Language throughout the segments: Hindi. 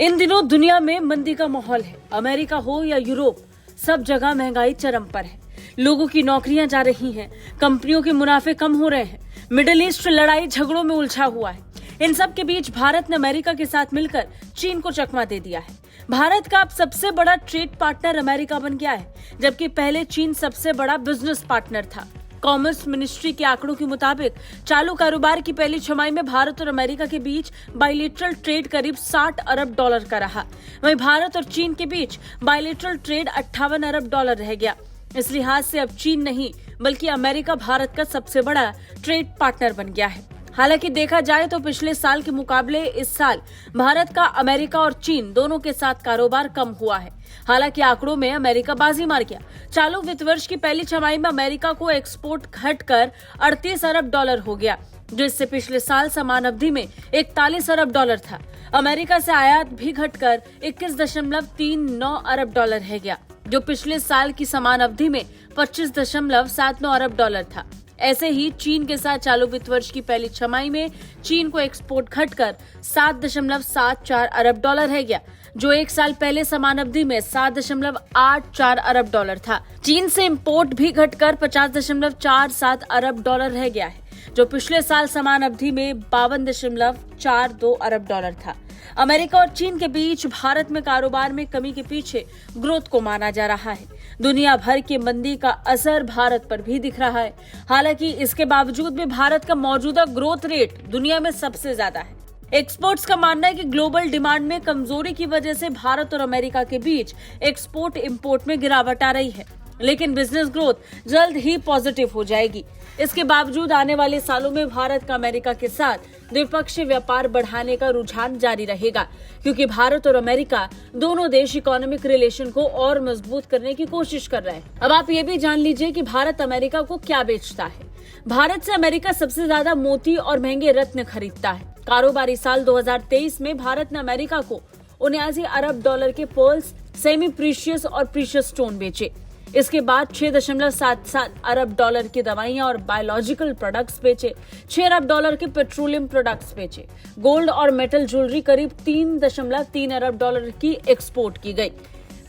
इन दिनों दुनिया में मंदी का माहौल है। अमेरिका हो या यूरोप, सब जगह महंगाई चरम पर है। लोगों की नौकरियां जा रही हैं, कंपनियों के मुनाफे कम हो रहे हैं, मिडिल ईस्ट लड़ाई झगड़ों में उलझा हुआ है। इन सब के बीच भारत ने अमेरिका के साथ मिलकर चीन को चकमा दे दिया है। भारत का अब सबसे बड़ा ट्रेड पार्टनर अमेरिका बन गया है, जबकि पहले चीन सबसे बड़ा बिजनेस पार्टनर था। कॉमर्स मिनिस्ट्री के आंकड़ों के मुताबिक चालू कारोबार की पहली छमाही में भारत और अमेरिका के बीच बायलैटरल ट्रेड करीब 60 अरब डॉलर का रहा। वहीं भारत और चीन के बीच बायलैटरल ट्रेड 58 अरब डॉलर रह गया। इस लिहाज से अब चीन नहीं बल्कि अमेरिका भारत का सबसे बड़ा ट्रेड पार्टनर बन गया है। हालांकि देखा जाए तो पिछले साल के मुकाबले इस साल भारत का अमेरिका और चीन दोनों के साथ कारोबार कम हुआ है। हालांकि आंकड़ों में अमेरिका बाजी मार गया। चालू वित्त वर्ष की पहली छमाही में अमेरिका को एक्सपोर्ट घटकर 38 अरब डॉलर हो गया, जो इससे पिछले साल समान अवधि में 41 अरब डॉलर था। अमेरिका से आयात भी घटकर 21.39 अरब डॉलर रह गया, जो पिछले साल की समान अवधि में 25.79 अरब डॉलर था। ऐसे ही चीन के साथ चालू वित्त वर्ष की पहली छमाही में चीन को एक्सपोर्ट घटकर 7.74 अरब डॉलर रह गया, जो एक साल पहले समान अवधि में 7.84 अरब डॉलर था। चीन से इंपोर्ट भी घटकर 50.47 अरब डॉलर रह गया है, जो पिछले साल समान अवधि में 52.42 अरब डॉलर था। अमेरिका और चीन के बीच भारत में कारोबार में कमी के पीछे ग्रोथ को माना जा रहा है। दुनिया भर की मंदी का असर भारत पर भी दिख रहा है। हालांकि इसके बावजूद भी भारत का मौजूदा ग्रोथ रेट दुनिया में सबसे ज्यादा है। एक्सपर्ट्स का मानना है कि ग्लोबल डिमांड में कमजोरी की वजह से भारत और अमेरिका के बीच एक्सपोर्ट इंपोर्ट में गिरावट आ रही है, लेकिन बिजनेस ग्रोथ जल्द ही पॉजिटिव हो जाएगी। इसके बावजूद आने वाले सालों में भारत का अमेरिका के साथ द्विपक्षीय व्यापार बढ़ाने का रुझान जारी रहेगा, क्योंकि भारत और अमेरिका दोनों देश इकोनॉमिक रिलेशन को और मजबूत करने की कोशिश कर रहे हैं। अब आप ये भी जान लीजिए कि भारत अमेरिका को क्या बेचता है। भारत से अमेरिका सबसे ज्यादा मोती और महंगे रत्न खरीदता है। कारोबारी साल 2023 में भारत ने अमेरिका को 79 अरब डॉलर के पर्ल्स, सेमी प्रीशियस और प्रीशियस स्टोन बेचे। इसके बाद 6.77 अरब डॉलर की दवाइयां और बायोलॉजिकल प्रोडक्ट्स बेचे, 6 अरब डॉलर के पेट्रोलियम प्रोडक्ट्स बेचे। गोल्ड और मेटल ज्वेलरी करीब 3.3 अरब डॉलर की एक्सपोर्ट की गई।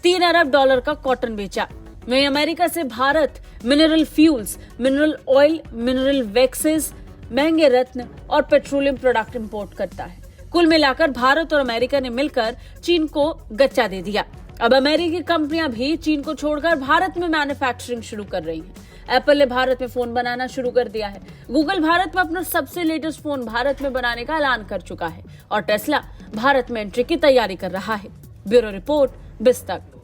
3 अरब डॉलर का कॉटन बेचा। वहीं अमेरिका से Bharat mineral fuels, mineral oil, mineral waxes, महंगे रत्न और पेट्रोलियम प्रोडक्ट इंपोर्ट करता है। कुल मिलाकर भारत और अमेरिका ने मिलकर चीन को गच्चा दे दिया। अब अमेरिकी कंपनियां भी चीन को छोड़कर भारत में मैन्युफैक्चरिंग शुरू कर रही हैं। एप्पल ने भारत में फोन बनाना शुरू कर दिया है। गूगल भारत में अपना सबसे लेटेस्ट फोन भारत में बनाने का ऐलान कर चुका है और टेस्ला भारत में एंट्री की तैयारी कर रहा है। Bureau report, बिस्तक।